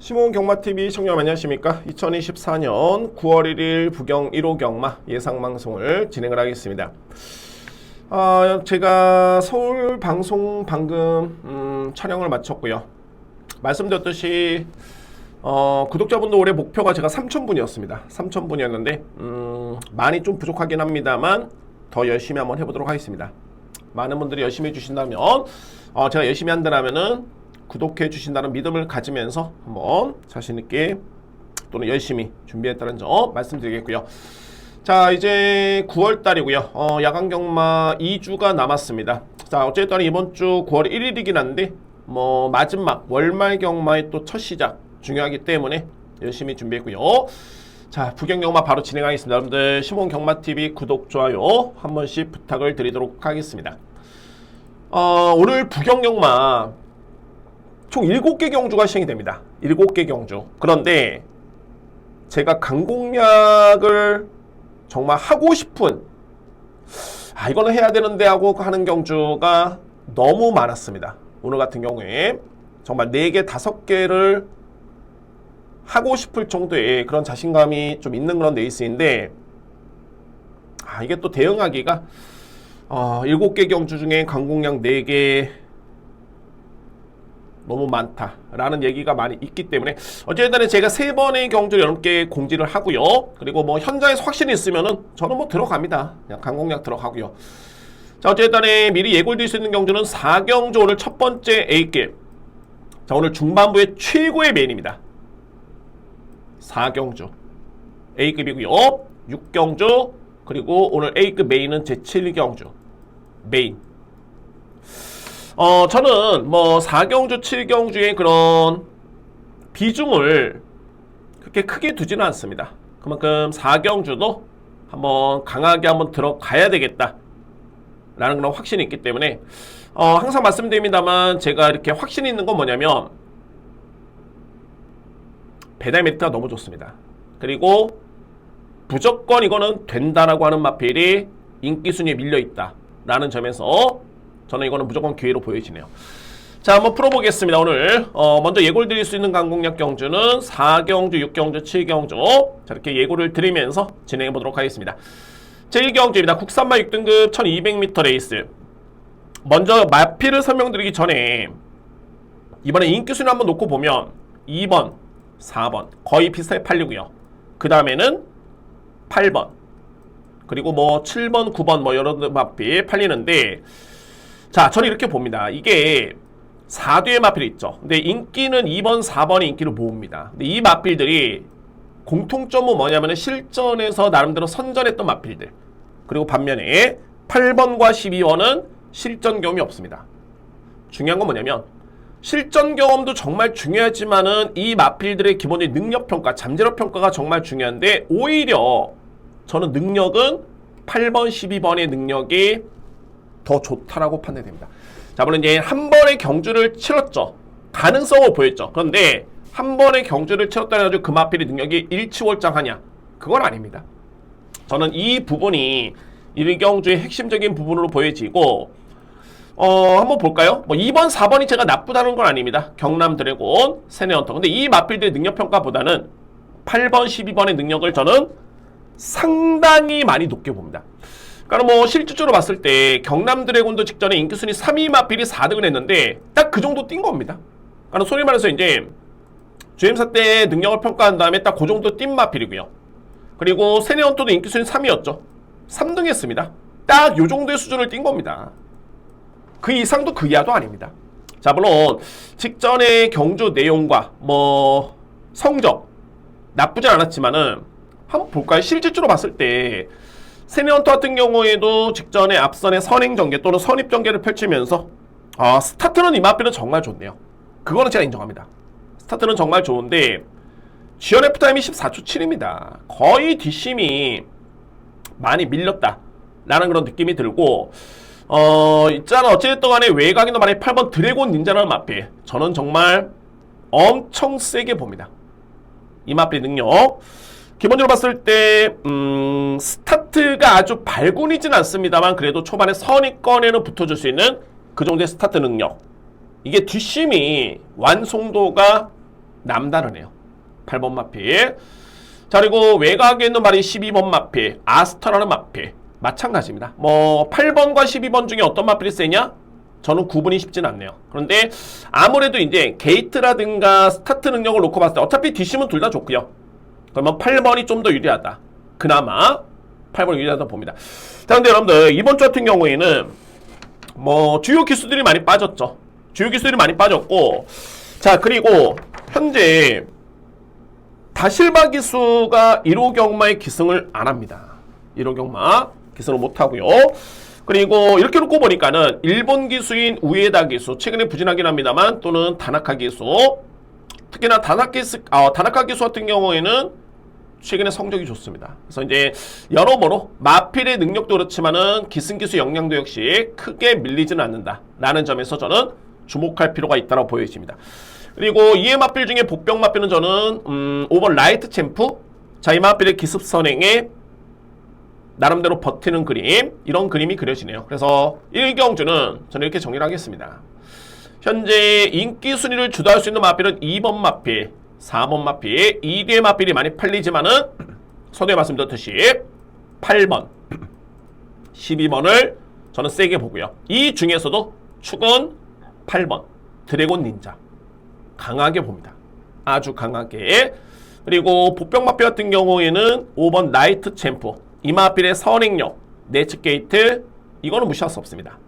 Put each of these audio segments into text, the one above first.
시몬 경마TV 시청자 안녕하십니까? 2024년 9월 1일 부경 1호 경마 예상방송을 진행을 하겠습니다. 제가 서울 방송 방금 촬영을 마쳤고요. 말씀드렸듯이 구독자분들 올해 목표가 제가 3,000분이었습니다. 3,000분이었는데 많이 좀 부족하긴 합니다만 더 열심히 한번 해보도록 하겠습니다. 많은 분들이 열심히 해주신다면 제가 열심히 한다면은 구독해 주신다는 믿음을 가지면서 한번 자신있게 또는 열심히 준비했다는 점 말씀드리겠고요. 자, 이제 9월달이고요. 야간경마 2주가 남았습니다. 자, 어쨌든 이번 주 9월 1일이긴 한데 마지막 월말경마의 또 첫 시작 중요하기 때문에 열심히 준비했고요. 자, 부경경마 바로 진행하겠습니다. 여러분들 시몬경마TV 구독, 좋아요 한 번씩 부탁을 드리도록 하겠습니다. 오늘 부경경마 총 7개 경주가 시행이 됩니다. 7개 경주. 그런데 제가 강공략을 정말 하고 싶은 이거는 해야 되는데 하고 하는 경주가 너무 많았습니다. 오늘 같은 경우에 정말 4개, 5개를 하고 싶을 정도의 그런 자신감이 좀 있는 그런 레이스인데 이게 또 대응하기가 7개 경주 중에 강공략 4개 너무 많다라는 얘기가 많이 있기 때문에 어쨌든 제가 3번의 경주를 여러분께 공지를 하고요. 그리고 현장에서 확신이 있으면은 저는 들어갑니다. 그냥 강공략 들어가고요. 자, 어쨌든 미리 예고를 드릴 수 있는 경주는 4경주 오늘 첫 번째 A급. 자, 오늘 중반부의 최고의 메인입니다. 4경주 A급이고요. 6경주 그리고 오늘 A급 메인은 제 7경주 메인. 저는 4경주, 7경주의 그런 비중을 그렇게 크게 두지는 않습니다. 그만큼 4경주도 한번 강하게 한번 들어가야 되겠다 라는 그런 확신이 있기 때문에 항상 말씀드립니다만 제가 이렇게 확신이 있는 건 뭐냐면 배달 메리트가 너무 좋습니다. 그리고 무조건 이거는 된다라고 하는 마필이 인기 순위에 밀려있다 라는 점에서 저는 이거는 무조건 기회로 보여지네요. 자, 한번 풀어보겠습니다. 오늘 먼저 예고를 드릴 수 있는 강공략 경주는 4경주, 6경주, 7경주 자, 이렇게 예고를 드리면서 진행해 보도록 하겠습니다. 제1경주입니다. 국산마 6등급 1200m 레이스. 먼저 마필을 설명드리기 전에 이번에 인기순위 한번 놓고 보면 2번, 4번 거의 비슷하게 팔리고요. 그 다음에는 8번 그리고 7번, 9번 여러 마필 팔리는데 자, 저는 이렇게 봅니다. 이게 4뒤의 마필이 있죠. 근데 인기는 2번, 4번이 인기를 모읍니다. 근데 이 마필들이 공통점은 뭐냐면 실전에서 나름대로 선전했던 마필들. 그리고 반면에 8번과 12번은 실전 경험이 없습니다. 중요한 건 뭐냐면 실전 경험도 정말 중요하지만은 이 마필들의 기본적인 능력 평가, 잠재력 평가가 정말 중요한데 오히려 저는 능력은 8번, 12번의 능력이 더 좋다라고 판단됩니다. 자, 물론 이제 한 번의 경주를 치렀죠. 가능성을 보였죠. 그런데 한 번의 경주를 치렀다고 해가지고 그 마필의 능력이 일치월장하냐? 그건 아닙니다. 저는 이 부분이 1경주의 핵심적인 부분으로 보여지고 한번 볼까요? 2번, 4번이 제가 나쁘다는 건 아닙니다. 경남 드래곤, 세네헌터. 근데 이 마필들의 능력평가보다는 8번, 12번의 능력을 저는 상당히 많이 높게 봅니다. 그러니까 실질적으로 봤을 때 경남 드래곤도 직전에 인기순위 3위 마필이 4등을 했는데 딱 그 정도 뛴 겁니다. 그러니까 소위 말해서 이제 주행사 때 능력을 평가한 다음에 딱 그 정도 뛴 마필이고요. 그리고 세네헌터도 인기순위 3위였죠. 3등 했습니다. 딱 요 정도의 수준을 뛴 겁니다. 그 이상도 그 이하도 아닙니다. 자, 물론 직전의 경주 내용과 성적 나쁘지 않았지만은 한번 볼까요? 실질적으로 봤을 때 세네헌터 같은 경우에도 직전에 앞선의 선행전개 또는 선입전개를 펼치면서 스타트는 이 마필은 정말 좋네요. 그거는 제가 인정합니다. 스타트는 정말 좋은데 GRF 타임이 14초 7입니다. 거의 뒷심이 많이 밀렸다라는 그런 느낌이 들고 어쨌든 간에 외곽이나 만약에 8번 드래곤 닌자라는 마필 저는 정말 엄청 세게 봅니다. 이 마필의 능력 기본적으로 봤을 때 스타트가 아주 발군이진 않습니다만 그래도 초반에 선입권에는 붙어줄 수 있는 그 정도의 스타트 능력. 이게 뒷심이 완성도가 남다르네요. 8번 마필. 자, 그리고 외곽에 있는 말이 12번 마필, 아스터라는 마필. 마찬가지입니다. 뭐 8번과 12번 중에 어떤 마필이 세냐? 저는 구분이 쉽진 않네요. 그런데 아무래도 이제 게이트라든가 스타트 능력을 놓고 봤을 때 어차피 뒷심은 둘 다 좋고요. 그러면 8번이 좀 더 유리하다. 그나마 8번이 유리하다 봅니다. 자, 근데 여러분들 이번 주 같은 경우에는 뭐 주요 기수들이 많이 빠졌죠. 주요 기수들이 많이 빠졌고, 자, 그리고 현재 다실바 기수가 1호 경마의 기승을 안 합니다. 1호 경마 기승을 못 하고요. 그리고 이렇게 놓고 보니까는 일본 기수인 우에다 기수, 최근에 부진하긴 합니다만, 또는 다나카 기수, 특히나 다나카 기수 같은 경우에는 최근에 성적이 좋습니다. 그래서 이제 여러모로 마필의 능력도 그렇지만은 기승기수 역량도 역시 크게 밀리지는 않는다 라는 점에서 저는 주목할 필요가 있다고 보여집니다. 그리고 이해 마필 중에 복병 마필은 저는 5번 라이트 챔프, 자, 이 마필의 기습 선행에 나름대로 버티는 그림, 이런 그림이 그려지네요. 그래서 1경주는 저는 이렇게 정리를 하겠습니다. 현재 인기 순위를 주도할 수 있는 마필은 2번 마필, 4번 마필, 2뒤의 마필이 많이 팔리지만은 서두에 말씀드렸듯이 8번, 12번을 저는 세게 보고요. 이 중에서도 축은 8번 드래곤 닌자 강하게 봅니다. 아주 강하게. 그리고 복병 마필 같은 경우에는 5번 나이트 챔프, 이 마필의 선행력, 내측 게이트, 이거는 무시할 수 없습니다.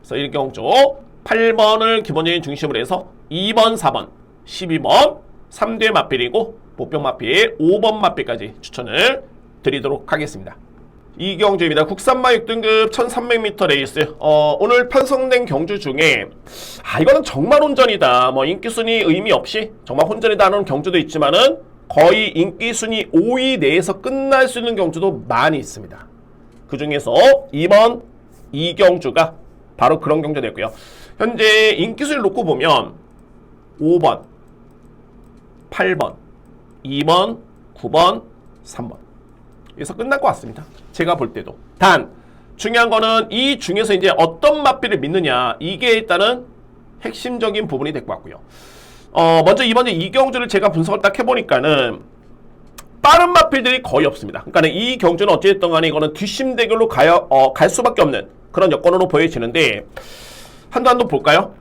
그래서 1경주 8번을 기본적인 중심으로 해서 2번, 4번, 12번 3대 마필이고 복병 마필 5번 마필까지 추천을 드리도록 하겠습니다. 이경주입니다. 국산마 6등급 1300m 레이스. 오늘 편성된 경주 중에 이거는 정말 혼전이다, 뭐 인기순위 의미 없이 정말 혼전이다 하는 경주도 있지만은 거의 인기순위 5위 내에서 끝날 수 있는 경주도 많이 있습니다. 그 중에서 이번 이경주가 바로 그런 경주가 됐고요. 현재 인기순위를 놓고 보면 5번, 8번, 2번, 9번, 3번. 여기서 끝날 것 같습니다. 제가 볼 때도. 단, 중요한 거는 이 중에서 이제 어떤 마필을 믿느냐. 이게 일단은 핵심적인 부분이 될 것 같고요. 먼저 이번에 이경주를 제가 분석을 딱 해보니까는 빠른 마필들이 거의 없습니다. 그러니까 이 경주는 어찌됐든 간에 이거는 뒷심 대결로 갈 수밖에 없는 그런 여건으로 보여지는데, 한도 볼까요?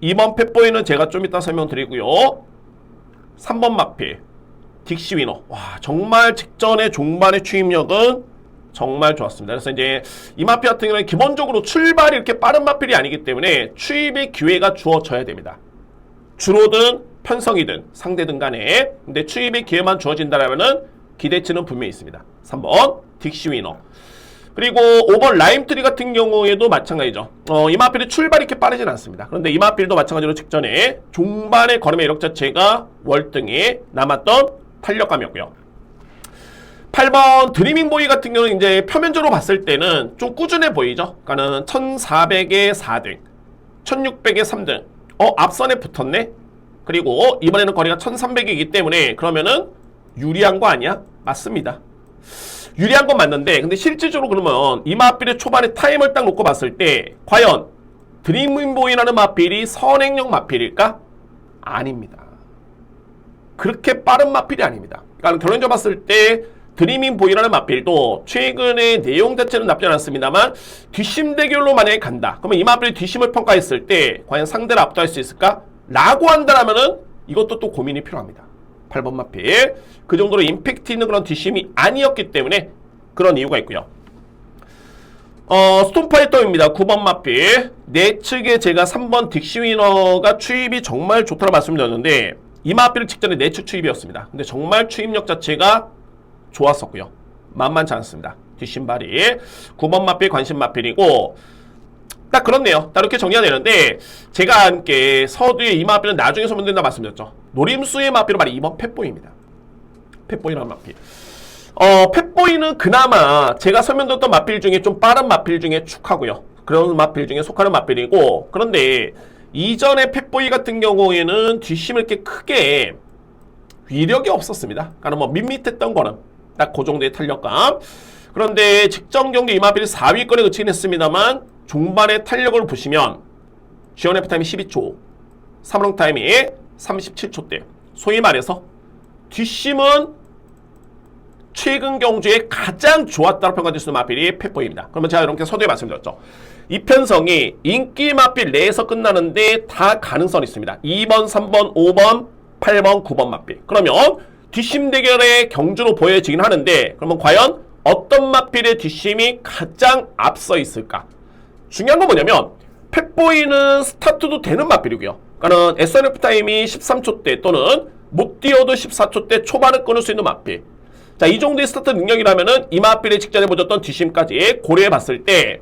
2번 펫보이는 제가 좀 이따 설명드리고요. 3번 마필 딕시 위너, 와, 정말 직전의 종반의 추임력은 정말 좋았습니다. 그래서 이제 이 마필 같은 경우는 기본적으로 출발이 이렇게 빠른 마필이 아니기 때문에 추입의 기회가 주어져야 됩니다. 주로든 편성이든 상대든 간에. 근데 추입의 기회만 주어진다라면은 기대치는 분명히 있습니다. 3번 딕시 위너. 그리고 5번 라임트리 같은 경우에도 마찬가지죠. 이 마필의 출발이 이렇게 빠르진 않습니다. 그런데 이 마필도 마찬가지로 직전에 종반의 걸음의 이력 자체가 월등히 남았던 탄력감이었고요. 8번 드리밍보이 같은 경우는 이제 표면적으로 봤을 때는 좀 꾸준해 보이죠. 그러니까는 1400에 4등, 1600에 3등. 앞선에 붙었네? 그리고 이번에는 거리가 1300이기 때문에 그러면은 유리한 거 아니야? 맞습니다. 유리한 건 맞는데, 근데 실질적으로 그러면 이 마필의 초반에 타임을 딱 놓고 봤을 때 과연 드리밍보이라는 마필이 선행력 마필일까? 아닙니다. 그렇게 빠른 마필이 아닙니다. 그러니까 결론적으로 봤을 때 드리밍보이라는 마필도 최근의 내용 자체는 나쁘지 않았습니다만 뒷심 대결로 만약에 간다, 그러면 이 마필의 뒷심을 평가했을 때 과연 상대를 압도할 수 있을까? 라고 한다면은 이것도 또 고민이 필요합니다. 8번 마필 그 정도로 임팩트 있는 그런 뒷심이 아니었기 때문에 그런 이유가 있고요. 스톤파이터입니다. 9번 마필 내측에 제가 3번 딕시 위너가 추입이 정말 좋다고 말씀드렸는데 이 마필은 직전에 내측 추입이었습니다. 근데 정말 추입력 자체가 좋았었고요. 만만치 않습니다. 뒷심발이 9번 마필 관심 마필이고 딱 그렇네요. 딱 이렇게 정리가 되는데, 제가 함께 서두의 이 마필은 나중에 설명드린다 말씀드렸죠. 노림수의 마필은 바로 2번 펫보이입니다. 펫보이라는 마필. 펫보이는 그나마 제가 설명드렸던 마필 중에 좀 빠른 마필 중에 축하고요. 그런 마필 중에 속하는 마필이고, 그런데 이전의 펫보이 같은 경우에는 뒷심을 이렇게 크게 위력이 없었습니다. 그러니까 뭐 밋밋했던 거는 딱 그 정도의 탄력감. 그런데 직전 경기 이 마필이 4위권에 그치긴 했습니다만 종반의 탄력을 보시면 지원 F타임이 12초, 3롱 타임이 37초대, 소위 말해서 뒷심은 최근 경주에 가장 좋았다고 평가될 수 있는 마필이 펫보이입니다. 그러면 제가 이렇게 서두에 말씀드렸죠. 이편성이 인기 마필 내에서 끝나는데 다 가능성이 있습니다. 2번, 3번, 5번, 8번, 9번 마필. 그러면 뒷심 대결의 경주로 보여지긴 하는데 그러면 과연 어떤 마필의 뒷심이 가장 앞서 있을까? 중요한 건 뭐냐면 펫보이는 스타트도 되는 마필이고요. 그러니까 SNF 타임이 13초대 또는 못 뛰어도 14초대 초반을 끊을 수 있는 마필. 자, 이 정도의 스타트 능력이라면은 이 마필의 직전에 보여줬던 뒷심까지 고려해 봤을 때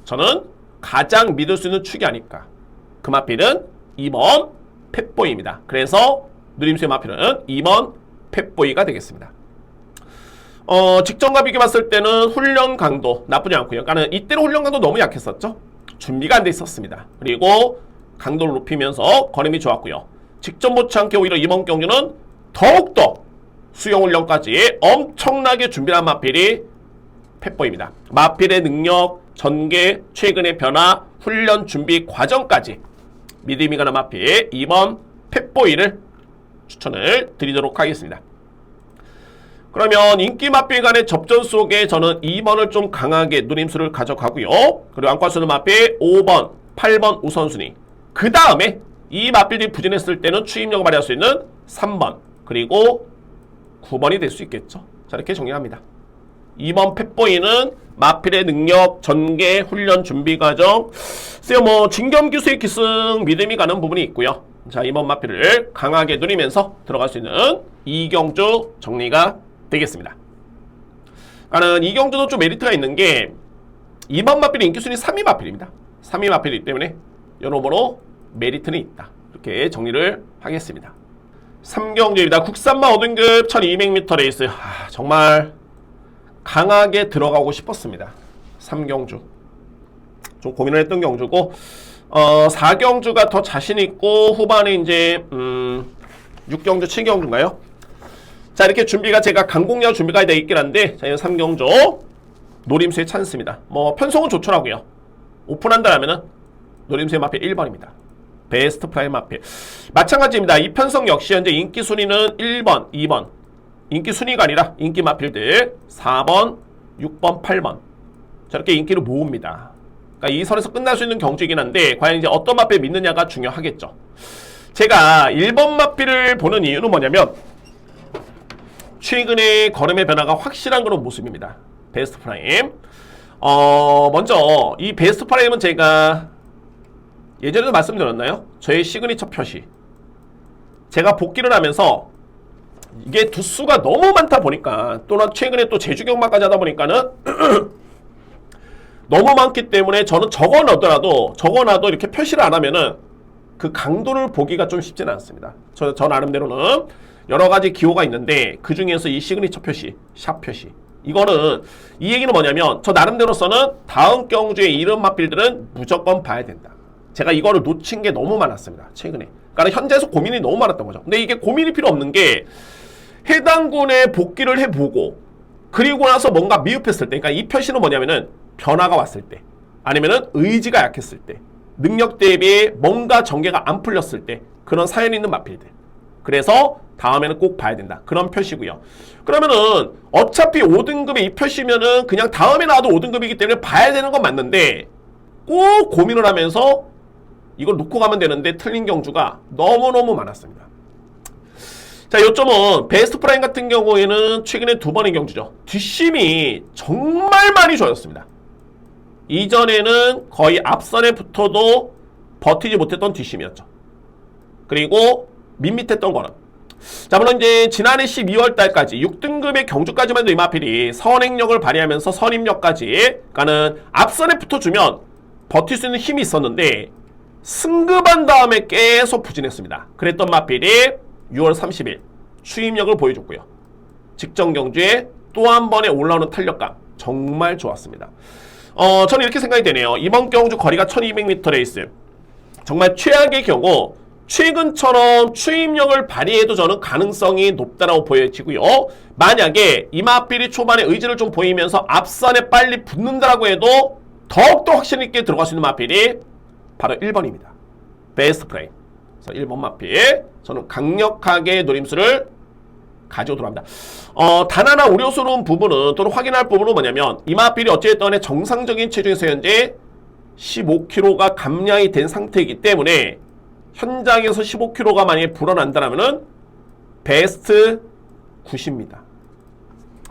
저는 가장 믿을 수 있는 축이 아닐까. 그 마필은 2번 펫보이입니다. 그래서 누림수의 마필은 2번 펫보이가 되겠습니다. 직전과 비교해 봤을 때는 훈련 강도 나쁘지 않고요. 그러니까 이때는 훈련 강도 너무 약했었죠. 준비가 안 돼 있었습니다. 그리고 강도를 높이면서 걸음이 좋았고요. 직전 못지않게 오히려 이번 경주는 더욱더 수영 훈련까지 엄청나게 준비한 마필이 펫보이입니다. 마필의 능력, 전개, 최근의 변화, 훈련 준비 과정까지 믿음이 가는 마필 2번 펫보이를 추천을 드리도록 하겠습니다. 그러면 인기 마필 간의 접전 속에 저는 2번을 좀 강하게 누림수를 가져가고요. 그리고 안과수는 마필 5번, 8번 우선순위. 그 다음에 이 마필이 부진했을 때는 추임력을 발휘할 수 있는 3번 그리고 9번이 될 수 있겠죠. 자, 이렇게 정리합니다. 2번 펫보이는 마필의 능력, 전개, 훈련 준비 과정, 진겸기수의 기승 믿음이 가는 부분이 있고요. 자, 2번 마필을 강하게 누리면서 들어갈 수 있는 이경주 정리가 되겠습니다. 그러니까 이경주도 좀 메리트가 있는 게 2번 마필의 인기순위 3위 마필입니다. 3위 마필이기 때문에 여러모로 메리트는 있다. 이렇게 정리를 하겠습니다. 3경주입니다. 국산마 5등급 1200m 레이스. 정말 강하게 들어가고 싶었습니다. 3경주. 좀 고민을 했던 경주고 4경주가 더 자신있고 후반에 이제 6경주, 7경주인가요? 자, 이렇게 준비가 제가 강공략 준비가 되어 있긴 한데 자, 3경주 노림수의 찬스입니다. 편성은 좋더라고요. 오픈한다라면은 노림수의 마필 1번입니다. 베스트 프라임 마필. 마찬가지입니다. 이 편성 역시 현재 인기 순위는 1번, 2번. 인기 순위가 아니라 인기 마필들 4번, 6번, 8번. 저렇게 인기를 모읍니다. 그러니까 이 선에서 끝날 수 있는 경주이긴 한데 과연 이제 어떤 마필 믿느냐가 중요하겠죠. 제가 1번 마필을 보는 이유는 뭐냐면 최근에 걸음의 변화가 확실한 그런 모습입니다. 베스트 프라임. 먼저 이 베스트 프라임은 제가 예전에도 말씀드렸나요? 저의 시그니처 표시. 제가 복귀를 하면서 이게 두수가 너무 많다 보니까 또는 최근에 또 제주경마까지 하다 보니까는 너무 많기 때문에 저는 적어놔도 이렇게 표시를 안 하면은 그 강도를 보기가 좀 쉽지는 않습니다. 저 나름대로는 여러 가지 기호가 있는데 그 중에서 이 시그니처 표시, 샵 표시. 이거는 이 얘기는 뭐냐면 저 나름대로서는 다음 경주의 이런 마필들은 무조건 봐야 된다. 제가 이거를 놓친 게 너무 많았습니다. 최근에. 그러니까 현재에서 고민이 너무 많았던 거죠. 근데 이게 고민이 필요 없는 게 해당 군에 복귀를 해보고 그리고 나서 뭔가 미흡했을 때, 그러니까 이 표시는 뭐냐면은 변화가 왔을 때 아니면은 의지가 약했을 때 능력 대비에 뭔가 전개가 안 풀렸을 때 그런 사연이 있는 마필들. 그래서 다음에는 꼭 봐야 된다. 그런 표시고요. 그러면은 어차피 5등급의 이 표시면은 그냥 다음에 나와도 5등급이기 때문에 봐야 되는 건 맞는데 꼭 고민을 하면서 이걸 놓고 가면 되는데 틀린 경주가 너무너무 많았습니다. 자, 요점은 베스트 프라임 같은 경우에는 최근에 두 번의 경주죠. 뒷심이 정말 많이 좋아졌습니다. 이전에는 거의 앞선에 붙어도 버티지 못했던 뒷심이었죠. 그리고 밋밋했던 거는 자, 물론 이제 지난해 12월 달까지 6등급의 경주까지만 해도 이 마필이 선행력을 발휘하면서 선임력까지 그러니까는 앞선에 붙어주면 버틸 수 있는 힘이 있었는데 승급한 다음에 계속 부진했습니다. 그랬던 마필이 6월 30일 추임력을 보여줬고요. 직전 경주에 또 한 번의 올라오는 탄력감 정말 좋았습니다. 저는 이렇게 생각이 되네요. 이번 경주 거리가 1200m 레이스 정말 최악의 경우 최근처럼 추임력을 발휘해도 저는 가능성이 높다고 보여지고요. 만약에 이마필이 초반에 의지를 좀 보이면서 앞선에 빨리 붙는다라고 해도 더욱더 확신 있게 들어갈 수 있는 마필이 바로 1번입니다. 베스트 프레임. 1번 마필. 저는 강력하게 노림수를 가져오도록 합니다. 단 하나 우려스러운 부분은 또는 확인할 부분은 뭐냐면 이 마필이 어찌됐든 정상적인 체중에서 현재 15kg가 감량이 된 상태이기 때문에 현장에서 15kg가 만약에 불어난다면은 베스트 9입니다.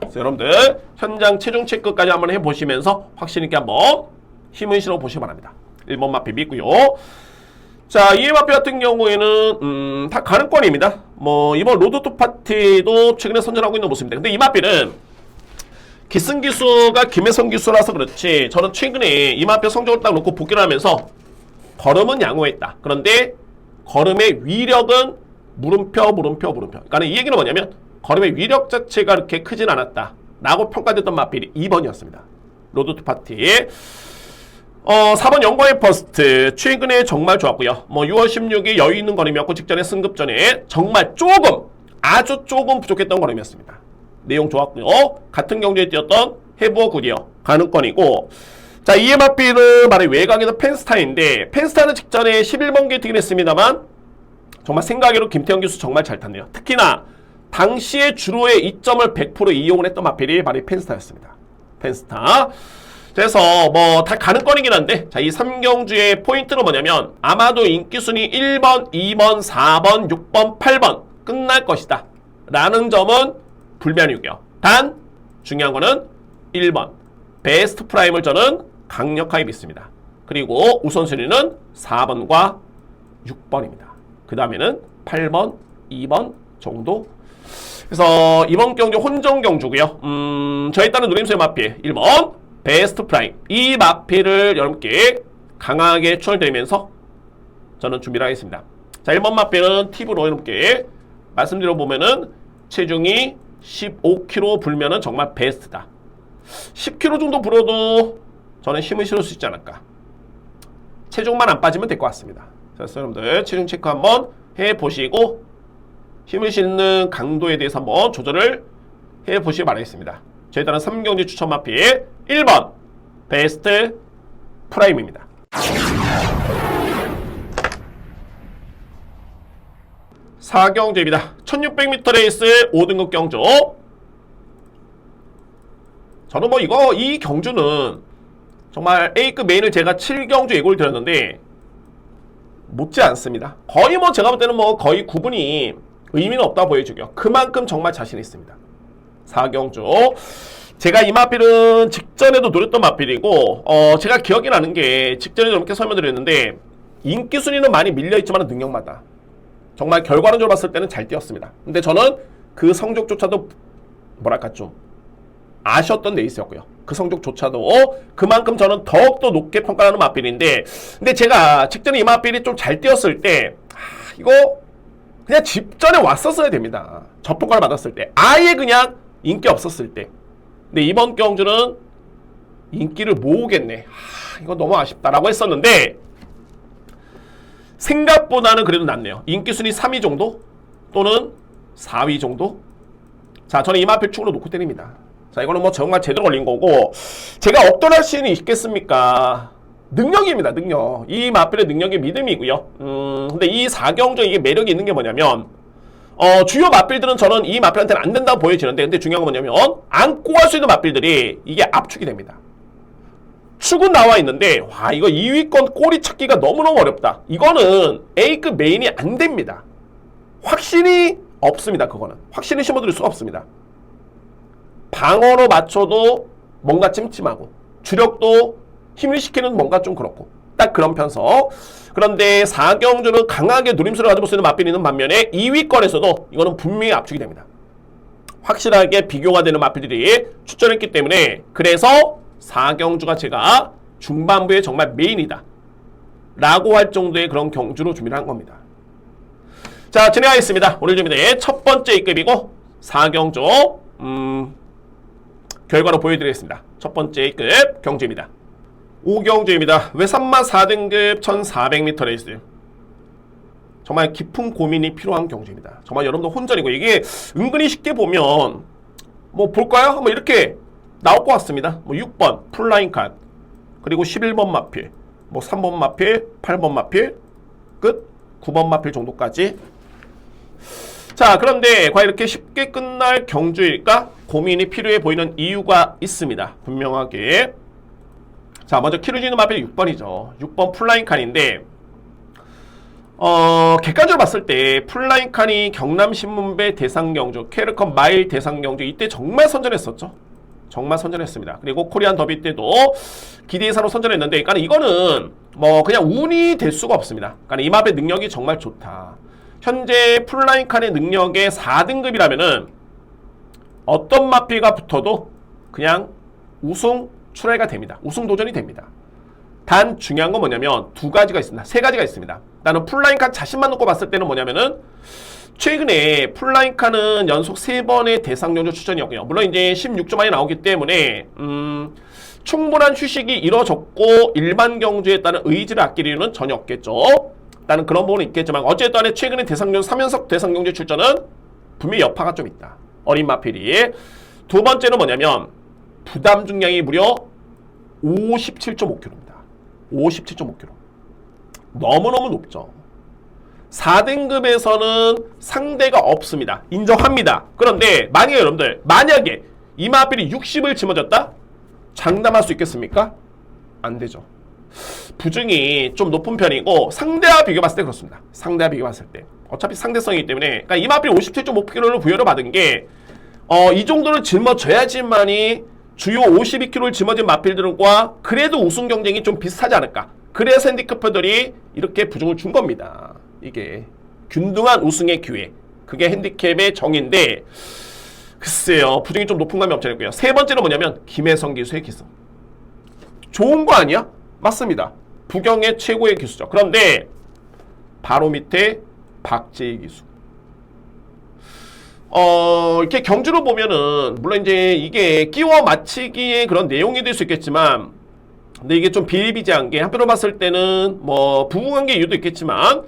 그래서 여러분들 현장 체중 체크까지 한번 해보시면서 확신 있게 한번 힘을 실어 보시기 바랍니다. 1번 마필 믿고요. 자, 이 마필 같은 경우에는 다 가능권입니다. 뭐 이번 로드 투 파티도 최근에 선전하고 있는 모습입니다. 근데 이 마필은 기승 기수가 김혜성 기수라서 그렇지 저는 최근에 이 마필 성적을 딱 놓고 복귀를 하면서 걸음은 양호했다. 그런데 걸음의 위력은 물음표. 그러니까 이 얘기는 뭐냐면 걸음의 위력 자체가 그렇게 크진 않았다 라고 평가됐던 마필이 2번이었습니다. 로드 투 파티. 4번 영광의 퍼스트 최근에 정말 좋았고요. 뭐 6월 16일 여유 있는 걸음이었고 직전에 승급 전에 정말 아주 조금 부족했던 걸음이었습니다. 내용 좋았고요. 같은 경주에 뛰었던 해부어 굿이요. 가능권이고. 자, EMRP는 말의 외곽에서 펜스타인데 펜스타는 직전에 11번 게이트긴 했습니다만 정말 생각외로 김태형 교수 정말 잘 탔네요. 특히나 당시에 주로의 이점을 100% 이용을 했던 마필이 바로 펜스타였습니다. 펜스타. 그래서 뭐 다 가능권이긴 한데 자, 이 3경주의 포인트는 뭐냐면 아마도 인기순위 1번, 2번, 4번, 6번, 8번 끝날 것이다 라는 점은 불변이고요. 단 중요한 거는 1번 베스트 프라임을 저는 강력하게 믿습니다. 그리고 우선순위는 4번과 6번입니다. 그 다음에는 8번, 2번 정도. 그래서 이번 경주 혼전 경주고요. 저에 따른 노림수의 마필 1번 베스트 프라임. 이 마필을 여러분께 강하게 추천드리면서 저는 준비를 하겠습니다. 자, 1번 마필은 팁으로 여러분께 말씀드려보면은 체중이 15kg 불면은 정말 베스트다. 10kg 정도 불어도 저는 힘을 실을 수 있지 않을까. 체중만 안 빠지면 될 것 같습니다. 그래서 여러분들 체중 체크 한번 해보시고 힘을 실는 강도에 대해서 한번 조절을 해보시기 바라겠습니다. 저에 따른 3경주 추천 마필 1번 베스트 프라임입니다. 4경주입니다. 1600m 레이스 5등급 경주. 저는 뭐 이 경주는 정말 A급 메인을 제가 7경주 예고를 드렸는데 못지 않습니다. 거의 뭐 제가 볼 때는 뭐 거의 구분이 의미는 없다 보여주고요. 그만큼 정말 자신 있습니다. 4경주. 제가 이 마필은 직전에도 노렸던 마필이고 제가 기억이 나는 게 직전에도 이렇게 설명드렸는데 인기 순위는 많이 밀려있지만 능력마다 정말 결과론적으로 봤을 때는 잘 뛰었습니다. 근데 저는 그 성적조차도 뭐랄까 좀 아쉬웠던 레이스였고요. 그 성적조차도 그만큼 저는 더욱더 높게 평가하는 마필인데 근데 제가 직전에 이 마필이 좀 잘 뛰었을 때 이거 그냥 직전에 왔었어야 됩니다. 저평가를 받았을 때 아예 그냥 인기 없었을 때. 근데 이번 경주는 인기를 모으겠네. 이거 너무 아쉽다라고 했었는데 생각보다는 그래도 낫네요. 인기 순위 3위 정도 또는 4위 정도. 자, 저는 이 마필 축으로 놓고 때립니다. 자, 이거는 뭐 정말 제대로 걸린 거고 제가 억울할 수는 있겠습니까? 능력입니다. 능력. 이 마필의 능력이 믿음이고요. 근데 이 4경주 이게 매력이 있는 게 뭐냐면 주요 마필들은 저는 이 마필한테는 안 된다고 보여지는데 근데 중요한 건 뭐냐면 안고 갈 수 있는 마필들이 이게 압축이 됩니다. 축은 나와 있는데 와 이거 2위권 꼬리 찾기가 너무너무 어렵다. 이거는 A급 메인이 안 됩니다. 확신이 없습니다. 그거는 확신을 심어드릴 수가 없습니다. 방어로 맞춰도 뭔가 찜찜하고 주력도 힘을 시키는 뭔가 좀 그렇고 딱 그런 편서. 그런데 4경주는 강하게 누림수를 가져볼 수 있는 마필이 있는 반면에 2위권에서도 이거는 분명히 압축이 됩니다. 확실하게 비교가 되는 마필들이 추천했기 때문에 그래서 4경주가 제가 중반부에 정말 메인이다 라고 할 정도의 그런 경주로 준비를 한 겁니다. 자, 진행하겠습니다. 오늘 준비된 첫 번째 A급이고 4경주 결과로 보여드리겠습니다. 첫 번째 A급 경주입니다. 5경주입니다. 외산마 4등급 1400m 레이스. 정말 깊은 고민이 필요한 경주입니다. 정말 여러분들 혼전이고 이게 은근히 쉽게 보면 뭐 볼까요? 한번 이렇게 나올 것 같습니다. 뭐 6번 풀라인 컷 그리고 11번 마필 뭐 3번 마필 8번 마필 끝. 9번 마필 정도까지. 자, 그런데 과연 이렇게 쉽게 끝날 경주일까? 고민이 필요해 보이는 이유가 있습니다. 분명하게. 자, 먼저 키루지는 마필 6번이죠. 6번 풀라인 칸인데 객관적으로 봤을 때 풀라인 칸이 경남신문배 대상경주, 캐르컨 마일 대상경주 이때 정말 선전했었죠. 정말 선전했습니다. 그리고 코리안 더비 때도 기대 예사로 선전했는데, 그러니까 이거는 뭐 그냥 운이 될 수가 없습니다. 그러니까 이 맵의 능력이 정말 좋다. 현재 풀라인 칸의 능력의 4등급이라면은 어떤 마필과 붙어도 그냥 우승 출하가 됩니다. 우승 도전이 됩니다. 단 중요한 건 뭐냐면 두 가지가 있습니다. 세 가지가 있습니다. 나는 풀라인 칸 자신만 놓고 봤을 때는 뭐냐면은 최근에 풀라인 칸은 연속 3번의 대상경주 출전이었고요. 물론 이제 16조 만이 나오기 때문에 충분한 휴식이 이뤄졌고 일반 경주에 따른 의지를 아낄 이유는 전혀 없겠죠. 나는 그런 부분은 있겠지만 어쨌든 간에 최근에 대상경주 3연속 대상경주 출전은 분명히 여파가 좀 있다. 어린 마필이. 두 번째는 뭐냐면 부담 중량이 무려 57.5kg입니다. 57.5kg. 너무너무 높죠. 4등급에서는 상대가 없습니다. 인정합니다. 그런데 만약에 이 마필이 60을 짊어졌다? 장담할 수 있겠습니까? 안 되죠. 부중이 좀 높은 편이고 상대와 비교봤을 때 그렇습니다. 상대와 비교봤을 때. 어차피 상대성이기 때문에 그러니까 이 마필 57.5kg를 부여를 받은 게 이 정도를 짊어져야지만이 주요 52kg를 짊어진 마필들과 그래도 우승 경쟁이 좀 비슷하지 않을까. 그래서 핸디캡퍼들이 이렇게 부중을 준 겁니다. 이게 균등한 우승의 기회. 그게 핸디캡의 정의인데 글쎄요. 부중이 좀 높은 감이 없지 않고요. 세 번째는 뭐냐면 김혜성 기수의 기수. 좋은 거 아니야? 맞습니다. 부경의 최고의 기수죠. 그런데 바로 밑에 박재희 기수. 이렇게 경주를 보면은 물론 이제 이게 끼워 맞히기의 그런 내용이 될 수 있겠지만 근데 이게 좀 비일비재한 게 한편으로 봤을 때는 뭐 부부관계 이유도 있겠지만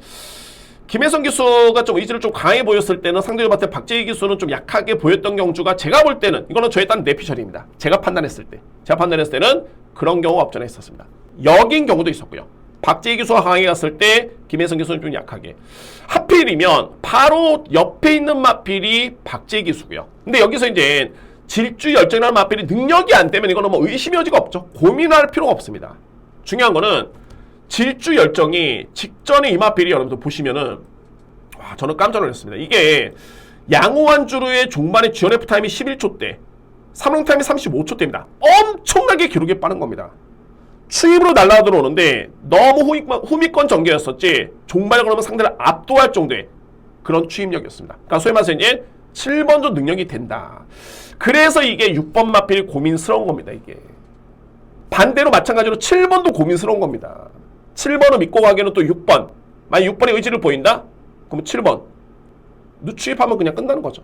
김혜성 기수가 좀 의지를 좀 강해 보였을 때는 상대적으로 봤을 때 박재희 기수는 좀 약하게 보였던 경주가 제가 볼 때는 이거는 저의 딴 내피셜입니다. 제가 판단했을 때는 그런 경우가 없잖아 있었습니다. 여긴 경우도 있었고요. 박재희 기수가 강하게 갔을 때 김혜성 기수는 좀 약하게. 하필이면 바로 옆에 있는 마필이 박재희 기수고요. 근데 여기서 이제 질주 열정이라는 마필이 능력이 안 되면 이거는 뭐 의심의 여지가 없죠. 고민할 필요가 없습니다. 중요한 거는 질주 열정이 직전에 이 마필이 여러분들 보시면은 와 저는 깜짝 놀랐습니다. 이게 양호한 주루의 종반의 GNF 타임이 11초대 3롱 타임이 35초대입니다. 엄청나게 기록이 빠른 겁니다. 추입으로 날라 들어오는데 너무 후미권 전개였었지 종반에 그러면 상대를 압도할 정도의 그런 추입력이었습니다. 그러니까 소위 말해서 이제 7번도 능력이 된다. 그래서 이게 6번 마필이 고민스러운 겁니다. 이게 반대로 마찬가지로 7번도 고민스러운 겁니다. 7번을 믿고 가기에는 또 6번 만약 6번의 의지를 보인다? 그러면 7번 누추입하면 그냥 끝나는 거죠.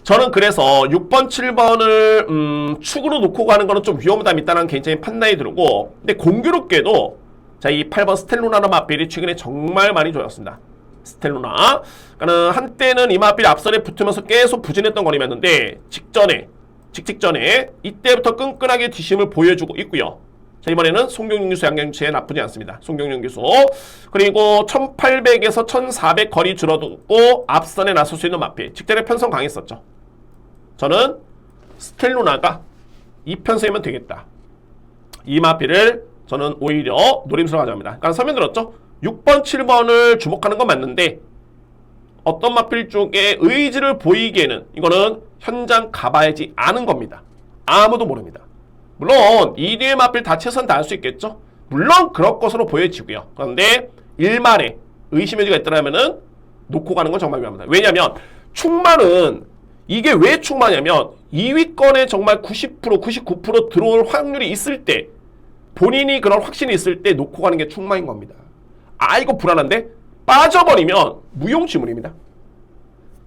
저는 그래서 6번, 7번을 축으로 놓고 가는 거는 좀 위험함이 있다는 개인적인 판단이 들고 근데 공교롭게도 자, 이 8번 스텔루나나 마필이 최근에 정말 많이 좋았습니다. 스텔루나. 그러니까 한때는 이 마필이 앞선에 붙으면서 계속 부진했던 거리였는데 직전에 이때부터 끈끈하게 뒷심을 보여주고 있고요. 자, 이번에는 송경윤 기수 양경주에 나쁘지 않습니다. 송경윤 기수. 그리고 1800에서 1400 거리 줄어들고 앞선에 나설 수 있는 마필. 직전에 편성 강했었죠. 저는 스텔루나가 이 편성이면 되겠다. 이 마필을 저는 오히려 노림수로 가져갑니다. 그러니까 설명 들었죠? 6번, 7번을 주목하는 건 맞는데 어떤 마필 쪽에 의지를 보이기에는 이거는 현장 가봐야지 아는 겁니다. 아무도 모릅니다. 물론 2뒤의 마필 다 최선 다할 수 있겠죠. 물론 그럴 것으로 보여지고요. 그런데 일말에 의심의 여지가 있더라면은 놓고 가는 건 정말 위험합니다. 왜냐하면 충만은 이게 왜 충만하냐면 2위권에 정말 90%, 99% 들어올 확률이 있을 때 본인이 그런 확신이 있을 때 놓고 가는 게 충만인 겁니다. 아 이거 불안한데? 빠져버리면 무용지물입니다.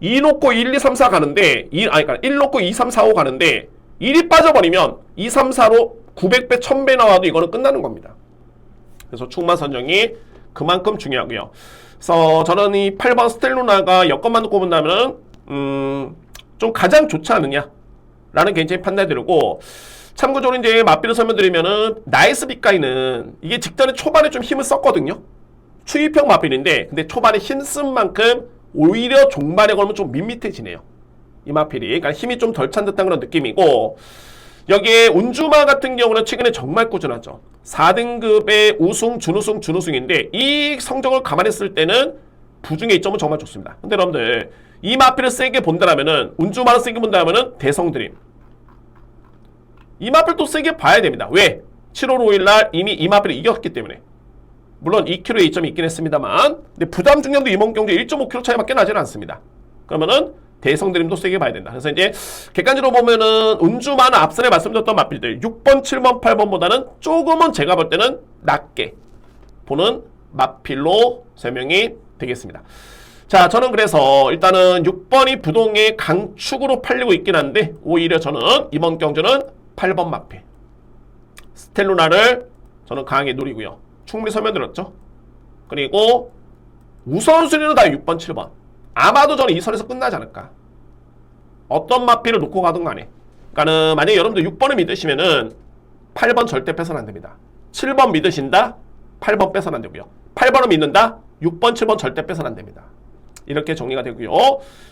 2 놓고 1, 2, 3, 4 가는데 그러니까 1 놓고 2, 3, 4, 5 가는데 1이 빠져버리면 2, 3, 4로 900배, 1000배 나와도 이거는 끝나는 겁니다. 그래서 충만 선정이 그만큼 중요하고요. 그래서 저는 이 8번 스텔루나가 여건만 놓고 본다면 좀 가장 좋지 않느냐 라는 개인적인 판단이 들고 참고적으로 이제 맞비를 설명드리면은 나이스 빅가이는 이게 직전에 초반에 좀 힘을 썼거든요. 추입형 마필인데 근데 초반에 힘쓴 만큼 오히려 종반에 걸면 좀 밋밋해지네요. 이 마필이. 그러니까 힘이 좀 덜 찬 듯한 그런 느낌이고 여기에 운주마 같은 경우는 최근에 정말 꾸준하죠. 4등급의 우승, 준우승, 준우승인데 이 성적을 감안했을 때는 부중의 이점은 정말 좋습니다. 근데 여러분들 이 마필을 세게 본다라면은 운주마를 세게 본다라면은 대성드림 이 마필 또 세게 봐야 됩니다. 왜? 7월 5일날 이미 이 마필을 이겼기 때문에. 물론 2kg의 이점이 있긴 했습니다만 근데 부담 중량도 이몽경제 1.5kg 차이밖에 나지는 않습니다. 그러면은 대성드림도 세게 봐야 된다. 그래서 이제 객관적으로 보면은 운주마는 앞선에 말씀드렸던 마필들 6번, 7번, 8번보다는 조금은 제가 볼 때는 낮게 보는 마필로 설명이 되겠습니다. 자, 저는 그래서 일단은 6번이 부동의 강축으로 팔리고 있긴 한데 오히려 저는 이번 경주는 8번 마필 스텔루나를 저는 강하게 노리고요. 충분히 설명드렸죠. 그리고 우선순위는 다 6번, 7번. 아마도 저는 이 선에서 끝나지 않을까. 어떤 마필을 놓고 가든 간에. 그러니까는 만약에 여러분들 6번을 믿으시면은 8번 절대 빼서는 안 됩니다. 7번 믿으신다? 8번 빼서는 안 되고요. 8번을 믿는다? 6번, 7번 절대 빼서는 안 됩니다. 이렇게 정리가 되고요.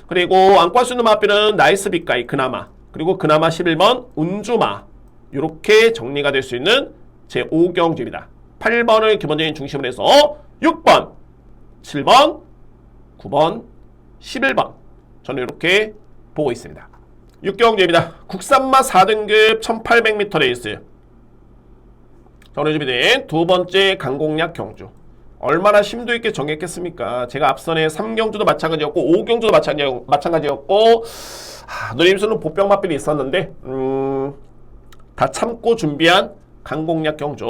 그리고 안고 할 수 있는 마필은 나이스 빅가이 그나마. 그리고 그나마 11번 운주마. 이렇게 정리가 될 수 있는 제 5경주입니다. 8번을 기본적인 중심으로 해서 6번, 7번, 9번, 11번 저는 이렇게 보고 있습니다. 6경주입니다. 국산마 4등급 1800m 레이스 저는 준비된 두 번째 강공략 경주 얼마나 심도 있게 정했겠습니까? 제가 앞선에 3경주도 마찬가지였고 5경주도 마찬가지였고 누림수는 보병 마필이 있었는데 다 참고 준비한 강공략 경주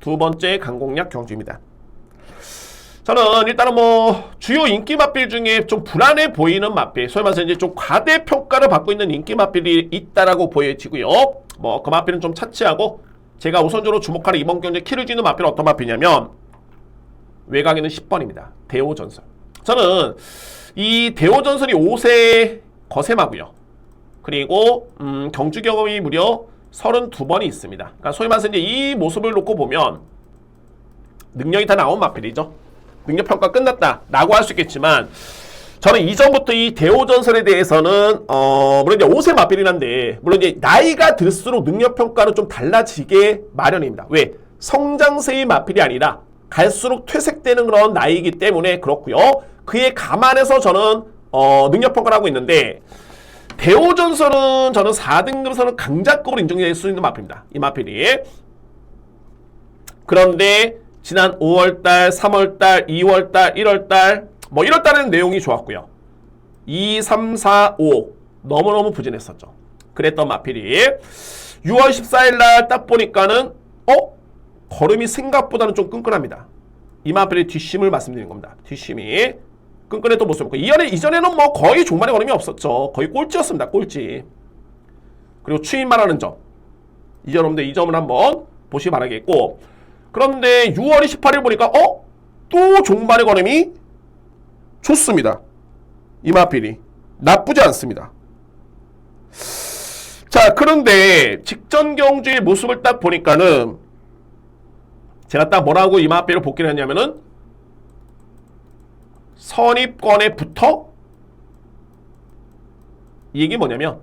두 번째 강공략 경주입니다. 저는 일단은 뭐 주요 인기 마필 중에 좀 불안해 보이는 마필, 소위 말해서 이제 좀 과대평가를 받고 있는 인기 마필이 있다라고 보여지고요. 뭐 그 마필은 좀 차치하고 제가 우선적으로 주목하는 이번 경주에 키를 쥐는 마필은 어떤 마필이냐면 외곽에는 10번입니다. 대오전설. 저는 이 대오전설이 5세 거세마고요. 그리고 경주 경험이 무려 32번이 있습니다. 그러니까 소위 말해서 이제 이 모습을 놓고 보면 능력이 다 나온 마필이죠. 능력평가 끝났다 라고 할 수 있겠지만 저는 이전부터 이 대오전설에 대해서는 물론 이제 5세 마필이긴 한데 물론 이제 나이가 들수록 능력평가는 좀 달라지게 마련입니다. 왜? 성장세의 마필이 아니라 갈수록 퇴색되는 그런 나이이기 때문에 그렇고요. 그에 감안해서 저는 능력평가를 하고 있는데 대오전설은 저는 4등급에서는 강자급으로 인정될 수 있는 마필입니다. 이 마필이. 그런데 지난 5월달, 3월달, 2월달, 1월달 뭐 1월달에는 내용이 좋았고요. 2, 3, 4, 5 너무너무 부진했었죠. 그랬던 마필이 6월 14일날 딱 보니까는 걸음이 생각보다는 좀 끈끈합니다. 이 마필의 뒷심을 말씀드리는 겁니다. 뒷심이 끈끈했던 모습이고 이전에는 뭐 거의 종말의 걸음이 없었죠. 거의 꼴찌였습니다. 꼴찌. 그리고 추임만 하는 점. 여러분들 이 점을 한번 보시기 바라겠고 그런데 6월 28일 보니까 또 종반의 걸음이 좋습니다. 이 마필이 나쁘지 않습니다. 자, 그런데 직전 경주의 모습을 딱 보니까는 제가 딱 뭐라고 이 마필을 복귀를 했냐면은 선입권에 붙어 이 얘기 뭐냐면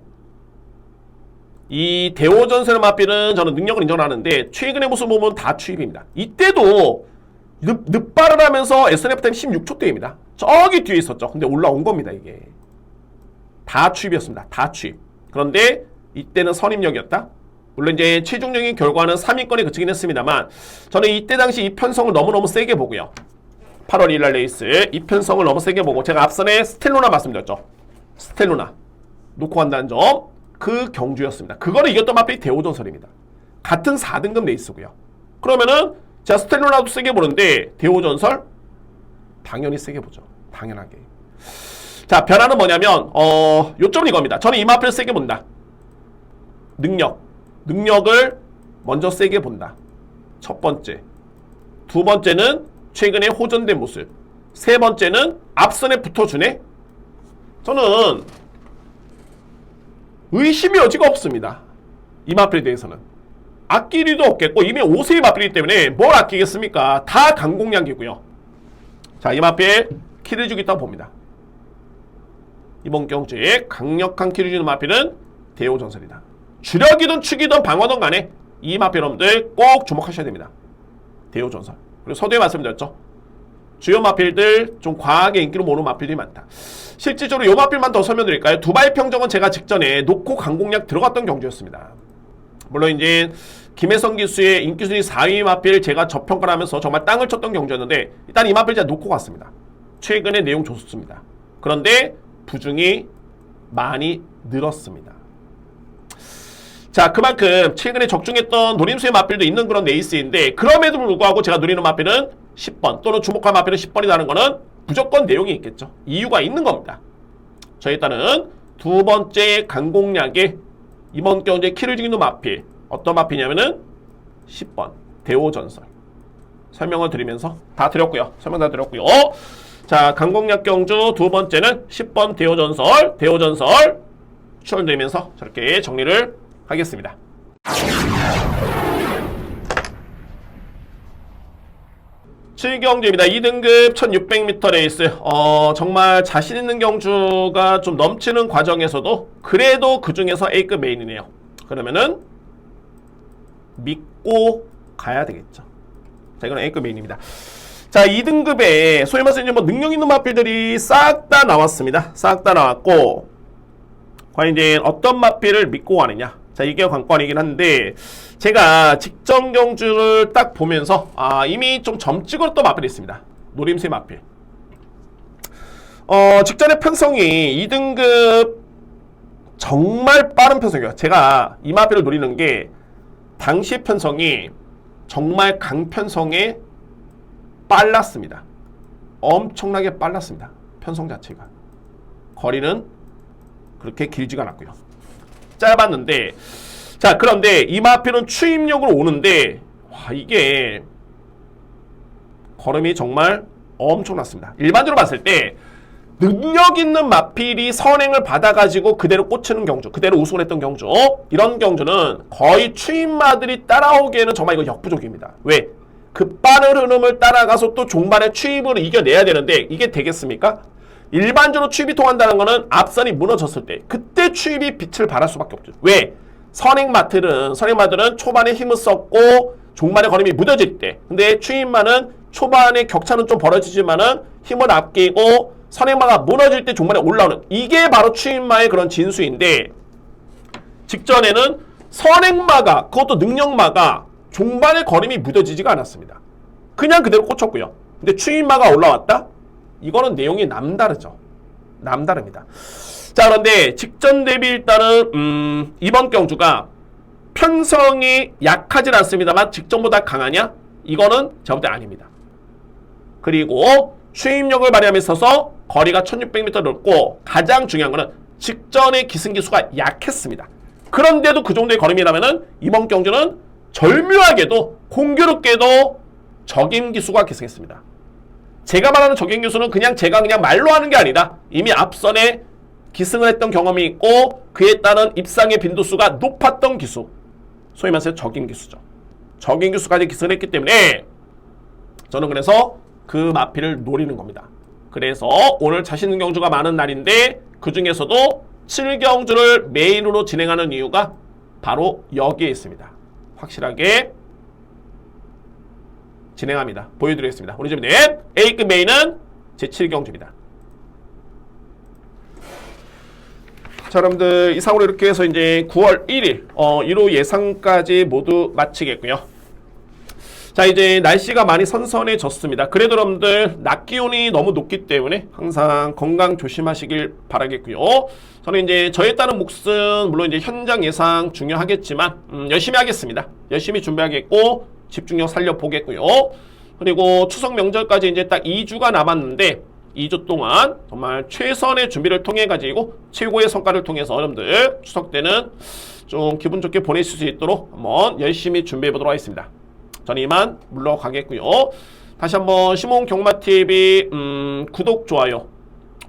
이 대오전설 마필은 저는 능력을 인정하는데 최근의 모습 보면 다 추입입니다. 이때도 늑발을 하면서 SNF 타임 16초대입니다. 저기 뒤에 있었죠. 근데 올라온 겁니다. 이게 다 추입이었습니다. 다 추입. 그런데 이때는 선입력이었다. 물론 이제 최종적인 결과는 3위권에 그치긴 했습니다만 저는 이때 당시 이 편성을 너무너무 세게 보고요. 8월 1일 레이스 이 편성을 너무 세게 보고 제가 앞선에 스텔루나 말씀드렸죠. 스텔루나 놓고 간다는 점. 그 경주였습니다. 그거를 이겼던 마필이 대오전설입니다. 같은 4등급 레이스고요. 그러면은 제가 스텔루나도 세게 보는데 대오전설 당연히 세게 보죠. 당연하게. 자, 변화는 뭐냐면 요점은 이겁니다. 저는 이 마필을 세게 본다. 능력을 먼저 세게 본다. 첫 번째. 두 번째는 최근에 호전된 모습. 세 번째는 앞선에 붙어주네. 저는 의심의 여지가 없습니다. 이 마필에 대해서는. 아낄 일도 없겠고 이미 5세의 마필이기 때문에 뭘 아끼겠습니까? 다 강공략이고요. 자, 이 마필 키를 주고 있다고 봅니다. 이번 경주에 강력한 키를 주는 마필은 대오전설이다. 주력이든 축이든 방어든 간에 이 마필 여러분들 꼭 주목하셔야 됩니다. 대오전설. 그리고 서두에 말씀드렸죠. 주요 마필들 좀 과하게 인기를 모으는 마필들이 많다. 실질적으로 요 마필만 더 설명드릴까요? 두바이 평정은 제가 직전에 놓고 강공략 들어갔던 경주였습니다. 물론 이제 김혜성 기수의 인기 순위 4위 마필 제가 저평가를 하면서 정말 땅을 쳤던 경주였는데 일단 이 마필 제가 놓고 갔습니다. 최근에 내용 좋습니다. 그런데 부중이 많이 늘었습니다. 자, 그만큼 최근에 적중했던 노림수의 마필도 있는 그런 레이스인데 그럼에도 불구하고 제가 노리는 마필은 10번 또는 주목할 마필은 10번이라는 거는 무조건 내용이 있겠죠. 이유가 있는 겁니다. 자, 일단은 두 번째 강공략에 이번 경주에 키를 죽이는 마필 어떤 마필이냐면은 10번 대오전설 설명을 드리면서 다 드렸고요. 설명 다 드렸고요. 자, 강공략 경주 두 번째는 10번 대오전설 추천드리면서 저렇게 정리를 하겠습니다. 칠경주입니다. 2등급 1600m 레이스. 정말 자신 있는 경주가 좀 넘치는 과정에서도 그래도 그 중에서 A급 메인이네요. 그러면은 믿고 가야 되겠죠. 자, 이건 A급 메인입니다. 자, 2등급에 소위 말해서 이제 뭐 능력 있는 마필들이 싹 다 나왔습니다. 싹 다 나왔고 과연 이제 어떤 마필을 믿고 가느냐. 자, 이게 관건이긴 한데 제가 직전 경주를 딱 보면서 이미 좀 점찍었던 마필이 있습니다. 노림수의 마필. 직전의 편성이 2등급 정말 빠른 편성이에요. 제가 이 마필을 노리는 게 당시의 편성이 정말 강편성에 빨랐습니다. 엄청나게 빨랐습니다. 편성 자체가. 거리는 그렇게 길지가 않았고요. 짧았는데 자, 그런데 이 마필은 추임력으로 오는데 와, 이게 걸음이 정말 엄청났습니다. 일반적으로 봤을 때 능력 있는 마필이 선행을 받아가지고 그대로 꽂히는 경주, 그대로 우승을 했던 경주, 이런 경주는 거의 추임마들이 따라오기에는 정말 이거 역부족입니다. 왜? 그 빠른 흐름을 따라가서 또 종반에 추임으로 이겨내야 되는데 이게 되겠습니까? 일반적으로 추입이 통한다는 거는 앞선이 무너졌을 때 그때 추입이 빛을 발할 수밖에 없죠. 왜? 선행마들은 초반에 힘을 썼고 종반의 걸음이 무뎌질 때, 근데 추임마는 초반에 격차는 좀 벌어지지만은 힘을 아끼고 선행마가 무너질 때 종반에 올라오는, 이게 바로 추임마의 그런 진수인데 직전에는 선행마가, 그것도 능력마가 종반의 걸음이 무뎌지지가 않았습니다. 그냥 그대로 꽂혔고요. 근데 추임마가 올라왔다? 이거는 내용이 남다르죠. 남다릅니다. 자, 그런데 직전 대비 일단은 이번 경주가 편성이 약하진 않습니다만 직전보다 강하냐? 이거는 제가 볼 때 아닙니다. 그리고 추임력을 발휘함에 있어서 거리가 1600m 넓고 가장 중요한 거는 직전의 기승기수가 약했습니다. 그런데도 그 정도의 걸음이라면은 이번 경주는 절묘하게도 공교롭게도 적임기수가 기승했습니다. 제가 말하는 적임기수는 그냥 제가 그냥 말로 하는 게 아니라 이미 앞선에 기승을 했던 경험이 있고 그에 따른 입상의 빈도수가 높았던 기수, 소위 말해서 적임기수죠. 적임기수까지 기승을 했기 때문에 저는 그래서 그 마필을 노리는 겁니다. 그래서 오늘 자신 있는 경주가 많은 날인데 그 중에서도 7경주를 메인으로 진행하는 이유가 바로 여기에 있습니다. 확실하게 진행합니다. 보여드리겠습니다. 오늘 재밌는 A급 메인은 제7경주입니다. 자, 여러분들 이상으로 이렇게 해서 이제 9월 1일 1호 예상까지 모두 마치겠고요. 자, 이제 날씨가 많이 선선해졌습니다. 그래도 여러분들 낮 기온이 너무 높기 때문에 항상 건강 조심하시길 바라겠고요. 저는 이제 저에 따른 몫은 물론 이제 현장 예상 중요하겠지만 열심히 하겠습니다. 열심히 준비하겠고 집중력 살려보겠고요. 그리고 추석 명절까지 이제 딱 2주가 남았는데 2주 동안 정말 최선의 준비를 통해 가지고 최고의 성과를 통해서 여러분들 추석 때는 좀 기분 좋게 보내실 수 있도록 한번 열심히 준비해 보도록 하겠습니다. 저는 이만 물러가겠고요. 다시 한번 시몬경마TV 구독, 좋아요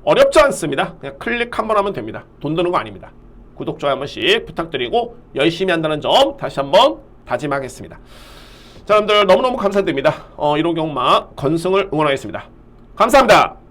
어렵지 않습니다. 그냥 클릭 한번 하면 됩니다. 돈 드는 거 아닙니다. 구독, 좋아요 한 번씩 부탁드리고 열심히 한다는 점 다시 한번 다짐하겠습니다. 자, 여러분들 너무너무 감사드립니다. 1호 경마 건승을 응원하겠습니다. 감사합니다.